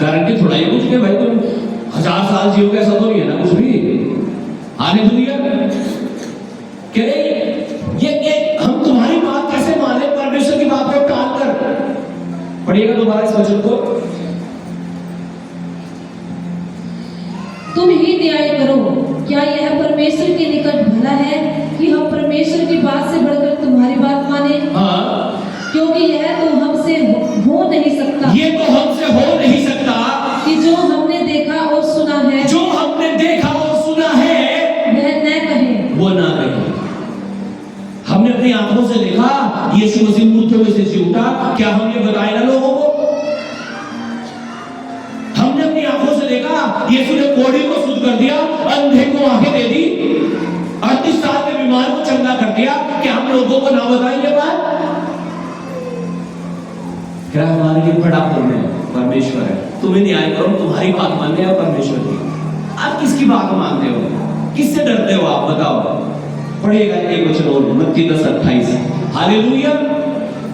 गारंटी थोड़ा ही कुछ के भाई, तुम 1000 साल जियोगे ऐसा तो नहीं है ना कुछ भी। हालेलुया, कह रहे ये हम तुम्हारी बात कैसे माने परमेश्वर की बात को टाल कर? पढ़िएगा दोबारा इस वचन को। तुम ही न्याय करो। क्या यह परमेश्वर के निकट भला है कि हम परमेश्वर की बात से बढ़कर तुम्हारी बात माने? हाँ, क्योंकि यह तो हमसे हो नहीं सकता। ये तो हमसे हो नहीं सकता कि जो हमने देखा और सुना है, जो हमने देखा और सुना है वह न कहे। वो ना कहे। हमने अपनी आंखों से देखा यीशु मसीह मुर्दों में से जी उठा, क्या हम ये बताए ना लोगों को? हमने अपनी आंखों से देखा यीशु ने कोढ़ी को शुद्ध कर दिया, अंधे को आंखें दे दी, 38 साल के बीमार को चंगा कर दिया। क्या हम लोगों को ना बताएंगे बात? क्या हमारे लिए बड़ा पुण्य है? परमेश्वर है। तुम्हें न्याय करो, तुम्हारी बात मानने या परमेश्वर की? आप किसकी बात मानते हो? किससे डरते हो आप? बताओ। पढ़ेगा एक वचन और, मत्ती 10:28। हालेलुया,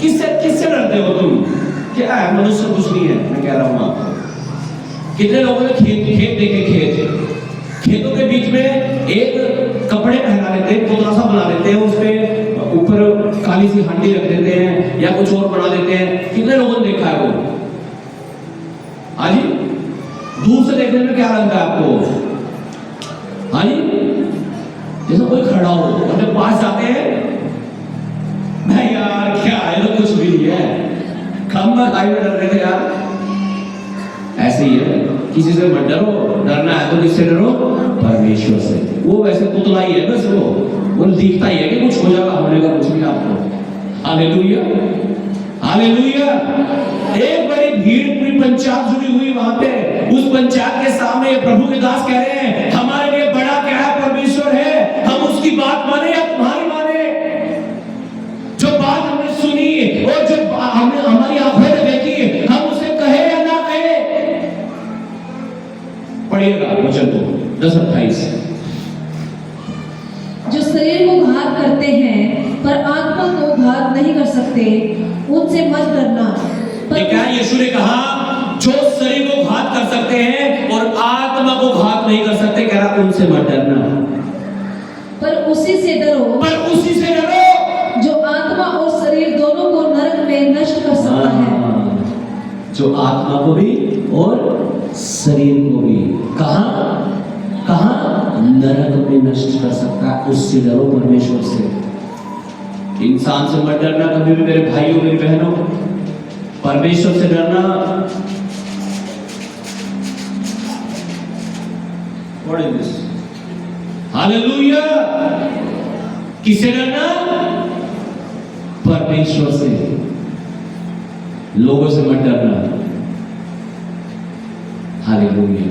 किससे डरते हो तुम? क्या है? मनुष्य कुछ नहीं है, मैं कह रहा हूं आपको। कितने लोगों ने खेत देखे? खेतों के बीच में एक कपड़े पहना लेते हैं, पुतला सा बना लेते हैं, उसपे ऊपर काली सी हांडी रख देते हैं या कुछ और बना देते हैं। कितने लोगों ने देखा है वो? हाँ जी, दूर से देखने में क्या लगता है आपको? हाँ जी, जैसे कोई खड़ा हो और जब पास जाते हैं, नहीं यार क्या है, तो कुछ भी नहीं है, खम्बा खाई में डर रहे थे यार। ऐसे ही है, किसी से मत डरो, डरना है तो किससे डरो? परमेश्वर से। वो वैसे पुतला ही है बस, वो दिखता ही है कि कुछ हो जाएगा, होने का कुछ नहीं आपको। Hallelujah, hallelujah. एक बड़ी भीड़ पूरी पंचायत जुड़ी हुई वहां पे, उस पंचायत के सामने प्रभु के दास कह रहे हैं, हमारे लिए बड़ा क्या है? परमेश्वर है। हम उसकी बात माने या तुम्हारी माने? जो बात हमने सुनी और जो हमने हमारी आंखों में देखी, हम उसे कहे या ना कहे? पढ़िएगा वचन को 10:28। जो शरीर को घात करते हैं पर आत्मा को घात नहीं कर सकते, उनसे मत डरना। क्या यीशु ने कहा? जो शरीर को घात कर सकते हैं और आत्मा आप नहीं कर सकते, कह रहा उनसे मत डरना, पर उसी से डरो पर उसी से डरो जो आत्मा और शरीर दोनों को नरक में नष्ट कर सकता है। जो आत्मा को भी और शरीर को भी कहां कहां नरक में नष्ट कर सकता है। उससे डरो, परमेश्वर से। इंसान से मत डरना कभी भी मेरे भाइयों मेरी बहनों, परमेश्वर से डरना। What is this? हालेलुया। किससे डरना? परमेश्वर से। लोगों से मत डरना। हालेलुया।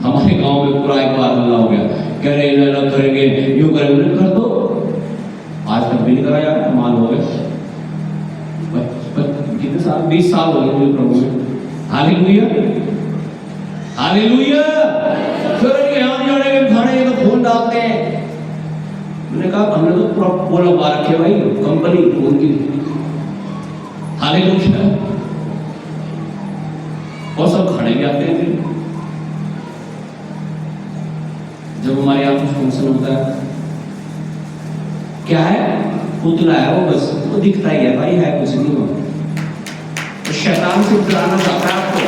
हमारे गांव में पूरा एक बार हल्ला हो गया, कह रहे अलग करेंगे, यूं करेंगे, कर दो। आज तक भी नहीं कराया, कमाल हो गए। कितने साल? 20 साल हो गए मुझे प्रभु में। Hallelujah, hallelujah. फिर यहाँ नहीं जाने खाने तो फोन डालते हैं। मैंने कहा हमने तो पूरा पोल लगा रखे भाई, कंपनी उनकी। हालेलुया। और सब खाने भी आते हैं। जब हमारे यहाँ कुछ फंक्शन होता है, क्या है? पुतला है वो, बस वो दिखता ही है भाई, है कुछ नहीं वो। तो शैतान से डराना चाहता है आपको।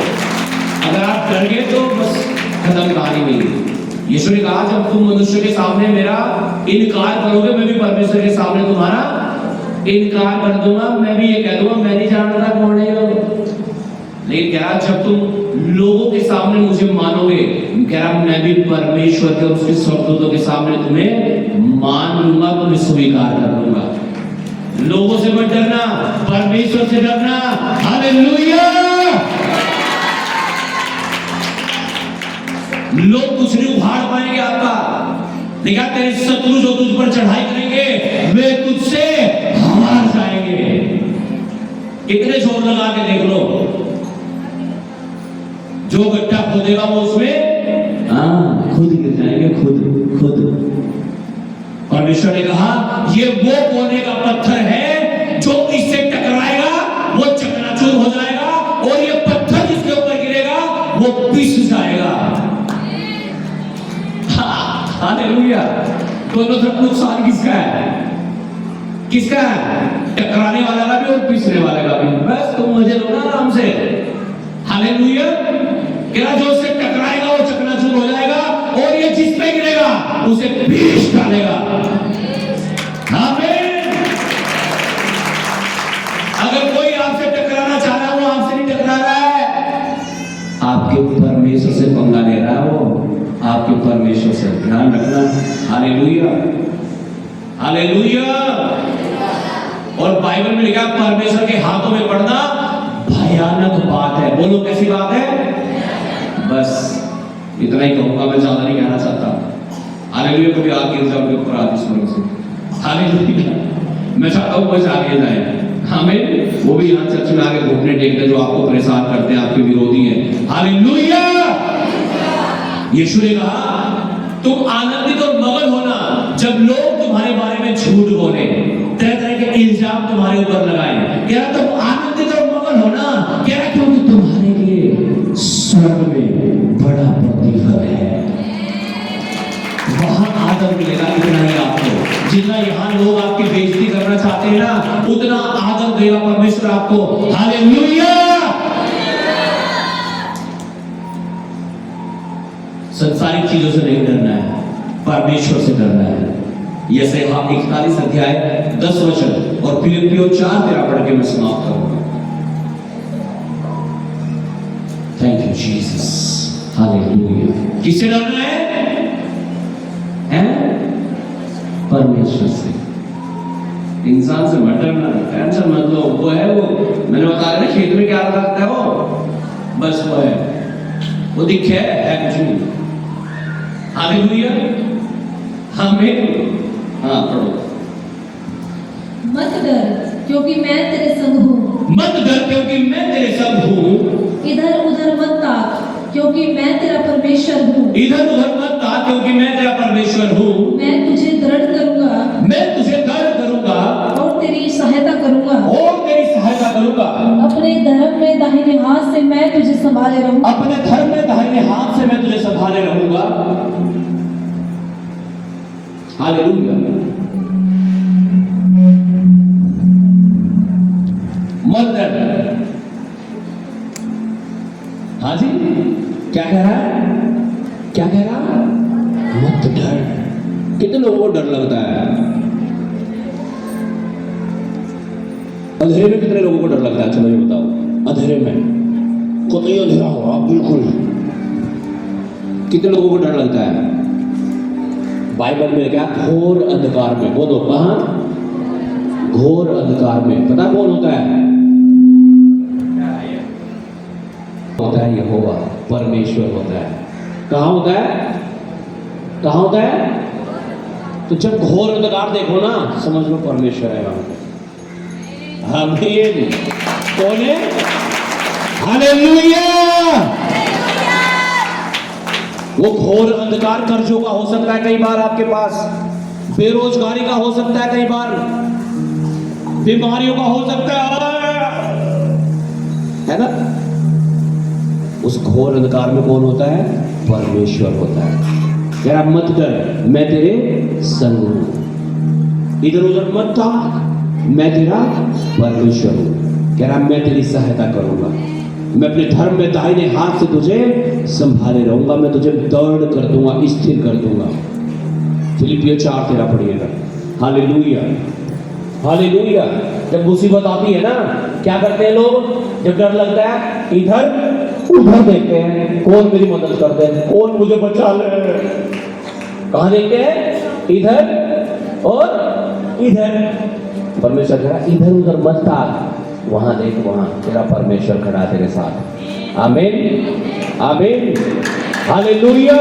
अगर आप डर गए तो बस खत्म कहानी मेरी। यीशु ने कहा जब तुम मनुष्य के सामने मेरा इनकार करोगे, मैं भी परमेश्वर के सामने तुम्हारा इनकार कर दूंगा। मैं भी ये कह दूंगा मैं नहीं जानता कौन है वो। लेकिन कह रहा जब तुम लोगों के सामने मुझे मानोगे, कह रहा मैं भी परमेश्वर के उसके स्वर्गदूतों के सामने तुम्हें मान लूंगा, तुम्हें स्वीकार कर लूंगा। लोगों से मत डरना, परमेश्वर से डरना। हालेलुया। लोग कुछ नहीं उखाड़ पाएंगे आपका। देखा तेरे शत्रु जो तुझ पर चढ़ाई करेंगे वे तुझसे हार जाएंगे। कितने जोर लगा के देख लो, जो गड्ढा खोदेगा वो उसमें खुद गिर जाएंगे, खुद। परमेश्वर ने कहा ये वो कोने का पत्थर है जो इससे टकराएगा वो चकनाचूर हो जाएगा, और ये पत्थर जिसके ऊपर गिरेगा वो पिस जाएगा। हालेलुया। दोनों तरफ नुकसान किसका है? किसका है? टकराने वाला का भी और पिसने वाले का भी। बस तुम मजे लो ना आराम से। हालेलुया। क्या जो उससे टकराएगा वो चकनाचूर हो जाएगा, और ये जिस पे गिरेगा उसे पीस डालेगा। आमीन। अगर कोई आपसे टकराना चाह रहा है, वो आपसे नहीं टकरा रहा है, आपके परमेश्वर से पंगा ले रहा है वो, आपके परमेश्वर से। ध्यान रखना। Hallelujah, hallelujah. और बाइबल में लिखा परमेश्वर के हाथों में पड़ना भयानक बात है। बोलो कैसी बात है? बस इतना ही कहूंगा, मैं ज्यादा नहीं कहना चाहता। हालेलुया। कभी आग गिर जाओगे ऊपर आदि स्वर्ग से। हालेलुया। मैं चाहता हूं बस आगे जाए। हमें वो भी यहाँ चर्च में आगे घुटने टेकते जो आपको परेशान करते हैं, आपके विरोधी हैं। हालेलुया। यीशु ने कहा तुम आनंदित और मगन होना जब लोग तुम्हारे बारे में झूठ बोले, तरह तरह के इल्जाम तुम्हारे ऊपर लगाए। क्या तुम आनंदित और मगन होना? क्या? क्योंकि तुम्हारे लिए स्वर्ग में बड़ा प्रतिफल है। वहां आदर मिलेगा। इतना ही आपको, जितना यहाँ लोग आपकी बेइज्जती करना चाहते हैं ना, उतना आदर देगा परमेश्वर आपको। हालेलुया। संसारिक चीजों से नहीं डरना है, परमेश्वर से डरना है। यशायाह 41 अध्याय 10 वचन और फिलिप्पियों 4:13 पढ़ के मैं समाप्त करूंगा। Thank you Jesus. हालेलुया। किससे डरना है? परमेश्वर से। इंसान से मत डरना, टेंशन मत लो। वो है वो, मैंने बताया ना खेत में क्या लगता है वो, बस वो है, वो दिखे है कुछ नहीं। हालेलुया। हमें हाँ पढ़ो। मत डर क्योंकि मैं तेरे संग हूँ। मत डर क्योंकि मैं तेरे संग हूँ। इधर उधर मत ताक क्योंकि मैं तेरा परमेश्वर हूँ। इधर उधर मत ताक क्योंकि मैं तेरा परमेश्वर हूँ। मैं तुझे दृढ़ करूंगा, मैं तुझे दृढ़ करूंगा, और तेरी सहायता करूंगा, और तेरी सहायता करूंगा। अपने धर्म में दाहिने हाथ से मैं तुझे संभाले रहूंगा। अपने धर्म में दाहिने हाथ से मैं तुझे संभाले रहूंगा। हालेलुया। मत डर। हाँ जी, क्या कह रहा है? क्या कह रहा है? मत डर। कितने लोगों को डर लगता है? अंधेरे में कितने लोगों को डर लगता है? चलो ये बताओ। अंधेरे में कोई अंधेरा होगा बिल्कुल, कितने लोगों को डर लगता है? बाइबल में क्या? घोर अंधकार में। बोलो कहां? घोर अंधकार में। पता कौन होता है? होता है यहोवा, परमेश्वर होता है। कहां होता है? कहां होता है? तो जब घोर अंधकार देखो ना, समझ लो परमेश्वर है वहां पे। आमीन। कौन है? हालेलुया। वो घोर अंधकार कर्जों का हो सकता है कई बार आपके पास, बेरोजगारी का हो सकता है कई बार, बीमारियों का हो सकता है ना? उस घोर अंधकार में कौन होता है? परमेश्वर होता है। कह रहा मत डर, मैं तेरे संग हूं। इधर उधर मत ताक, मैं तेरा परमेश्वर हूं। कह रहा मैं तेरी सहायता करूंगा, मैं अपने धर्म में दाहिने हाथ से तुझे संभाले रहूंगा, मैं तुझे दृढ़ कर दूंगा, स्थिर कर दूंगा। फिलिपियो 4:13 पढ़िएगा। Hallelujah, hallelujah. जब मुसीबत आती है ना, क्या करते हैं लोग? जब डर लगता है इधर उधर देखते हैं, कौन मेरी मदद कर दे, कौन मुझे बचा ले। कहां देखते हैं? इधर और इधर। परमेश्वर कह रहा इधर उधर मत ताक, वहां देख, वहां तेरा परमेश्वर खड़ा तेरे साथ। आमीन, आमीन, हालेलुया।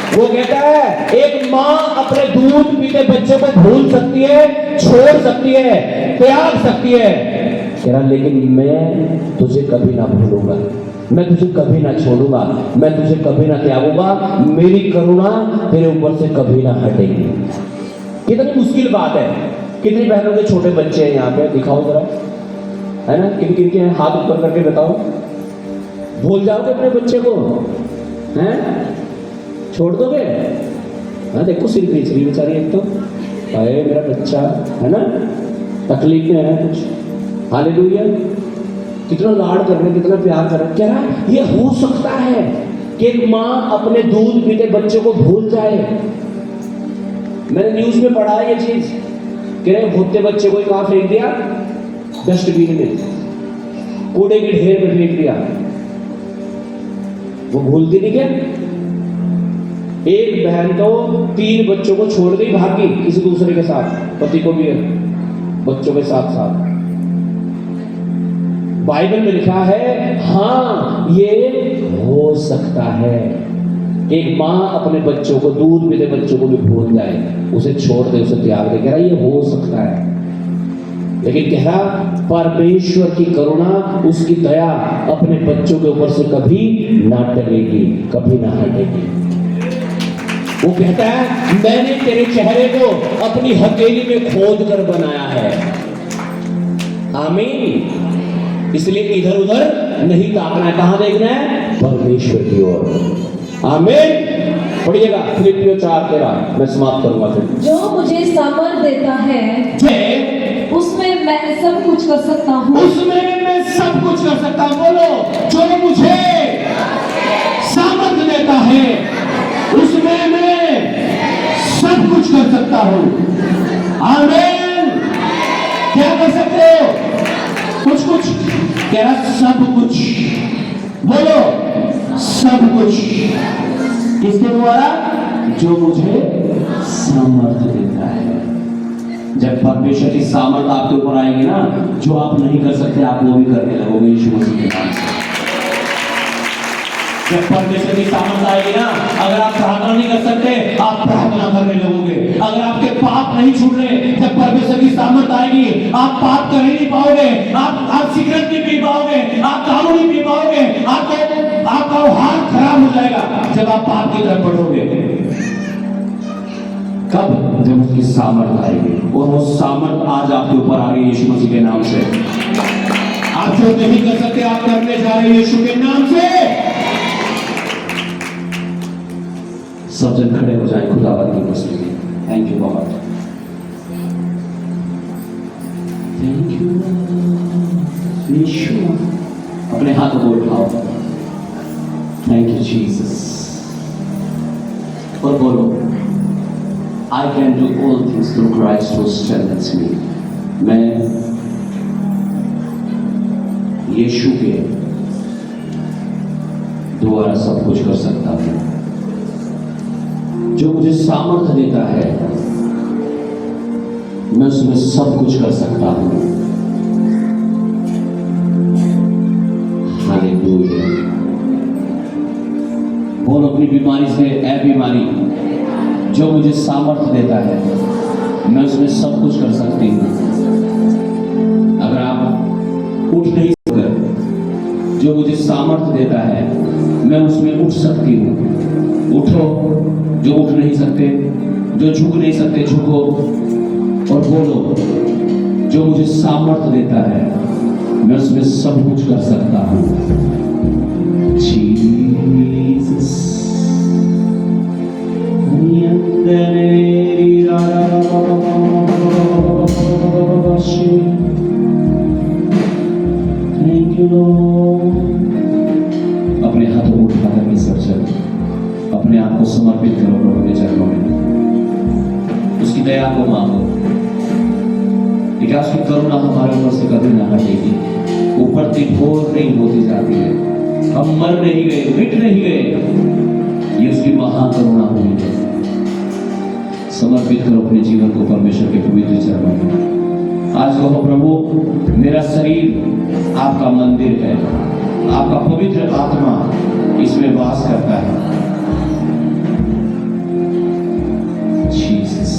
वो कहता है एक माँ अपने दूध पीते बच्चे को भूल सकती है, छोड़ सकती है, त्याग सकती है। कह रहा लेकिन मैं तुझे कभी ना भूलूंगा, मैं तुझे कभी ना छोड़ूंगा, मैं तुझे कभी ना त्यागूंगा, मेरी करुणा तेरे ऊपर से कभी ना हटेगी। कितनी मुश्किल बात है। कितनी बहनों के छोटे बच्चे हैं यहाँ पे? दिखाओ जरा, है ना? किन किन के हाथ ऊपर करके बताओ। भूल जाओगे अपने बच्चे को? हैं? छोड़ दोगे? हाँ देखो सिर खींच रही बेचारी एक तो, अरे मेरा बच्चा है ना, तकलीफ में है कुछ। हालेलुया। कितना लाड कर रहे, कितना प्यार कर रहे। कह रहा ये हो सकता है कि एक माँ अपने दूध पीते बच्चे को भूल जाए। मैंने न्यूज में पढ़ा है ये चीज। कह रहे भूलते बच्चे को कहां फेंक दिया? डस्टबिन में, कूड़े के ढेर में फेंक दिया। वो भूलती नहीं क्या? एक बहन तो 3 बच्चों को छोड़ गई, भागी किसी दूसरे के साथ, पति को भी है, बच्चों के साथ साथ। बाइबल में लिखा है हाँ ये हो सकता है। एक माँ अपने बच्चों को, दूध पीते बच्चों को भी भूल जाए, उसे छोड़ दे, उसे त्याग दे। कह रहा ये हो सकता है, लेकिन कह रहा परमेश्वर की करुणा, उसकी दया अपने बच्चों के ऊपर से कभी ना टलेगी, कभी ना हटेगी। वो कहता है मैंने तेरे चेहरे को अपनी हथेली में खोद कर बनाया है। आमीन। इसलिए इधर उधर नहीं ताकना है, कहां देखना है? परमेश्वर की ओर। आमीन। पढ़िएगा फिलिपियो 4:13, मैं समाप्त करूंगा फिर। जो मुझे सामर्थ देता है उसमें मैं सब कुछ कर सकता हूँ, उसमें मैं सब कुछ कर सकता हूँ। बोलो जो मुझे सामर्थ देता है उसमें मैं सब कुछ कर सकता हूँ। आमीन। क्या कर सकते हो? कुछ कुछ। कह रहा सब कुछ। बोलो सब कुछ। किसके द्वारा? जो मुझे सामर्थ देता है। जब परमेश्वर की सामर्थ आपके ऊपर आएगी ना, जो आप नहीं कर सकते आप वो भी करने लगोगे यीशु मसीह के नाम से। जब परमेश्वर की सामर्थ आएगी ना, अगर आप प्रार्थना नहीं कर सकते आप प्रार्थना करने लगोगे। अगर आपके पाप नहीं छूट रहे, जब परमेश्वर की सामर्थ आएगी आप पाप कर ही नहीं पाओगे। आप सिगरेट नहीं पी पाओगे, आप दारू नहीं पी पाओगे, आपका हाथ खराब हो जाएगा जब आप पाप की तरफ बढ़ोगे। कब? जब उसकी सामर्थ आएगी। और वो सामर्थ आज आपके ऊपर आ गई यीशु मसीह के नाम से। आप जो नहीं कर सकते आप करने जा रहे हैं यीशु के नाम से। सब जन खड़े हो जाए खुदावंद की मस्ती में। Thank you Lord, thank you Yeshu. अपने हाथों को उठाओ, थैंक यू जीसस, और बोलो I can do all things through Christ who strengthens me। मैं यीशु के द्वारा सब कुछ कर सकता हूं, जो मुझे सामर्थ्य देता है, मैं उसमें सब कुछ कर सकता हूं। हालेलुया। बोल अपनी बीमारी से, ऐ बीमारी, जो मुझे सामर्थ्य देता है, मैं उसमें सब कुछ कर सकती हूँ। अगर आप उठ नहीं सकते, जो मुझे सामर्थ्य देता है, मैं उसमें उठ सकती हूँ। उठो, जो उठ नहीं सकते, जो झुक नहीं सकते, झुको और बोलो, जो मुझे सामर्थ्य देता है, मैं उसमें सब कुछ कर सकता हूँ। Jesus thank you Lord. अपने हाथों को उठा करके सर चलो, अपने आप को समर्पित करो प्रभु के चरणों में, उसकी दया को मांगो। उसकी करुणा हमारे ऊपर से कभी ना हटेगी, ऊपर से घोर नहीं होती जाती है। हम मर नहीं गए, मिट नहीं गए, ये उसकी महाकरुणा हुई है। समर्पित करो अपने जीवन को परमेश्वर के पवित्र चरणों में। आज कहो, प्रभु मेरा शरीर आपका मंदिर है, आपका पवित्र आत्मा इसमें वास करता है। Jesus,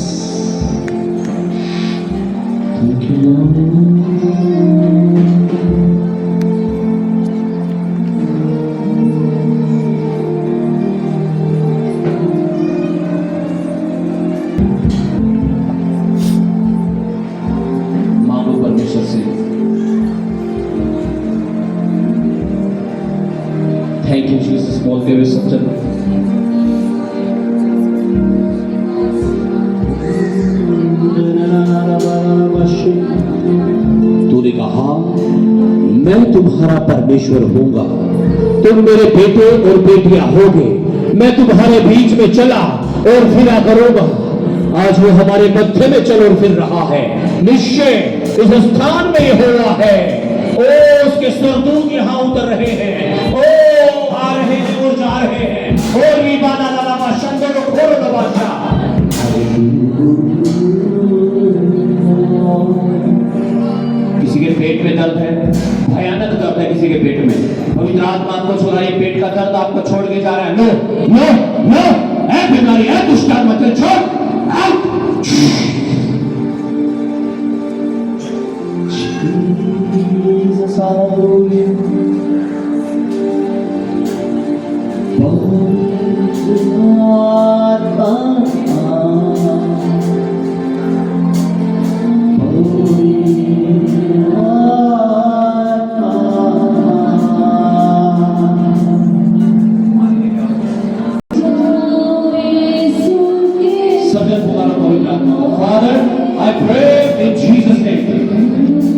thank you Lord. Thank you Jesus बोलते हुए सब चलो। तूने कहा मैं तुम्हारा परमेश्वर होऊंगा, तुम मेरे बेटे और बेटियां होगे, मैं तुम्हारे बीच में चला और फिरा करूंगा। आज वो हमारे मध्य में चल और फिर रहा है। निश्चय इस स्थान में ये हुआ है। ओ उसके स्वर्गदूत यहाँ उतर रहे हैं, ओ आ रहे हैं और जा रहे हैं। और भी बाला लाला शंकर को खोलो दबाशा। किसी के पेट में दर्द है, भयानक दर्द है किसी के पेट में, पवित्र आत्मा आपको छुड़ाइए। पेट का दर्द आपको छोड़ के जा रहा है। नो नो नो, ऐ बीमारी, ऐ दुष्ट आत्मा, छोड़ out. Jesus, hallelujah. Father, I pray in Jesus' name.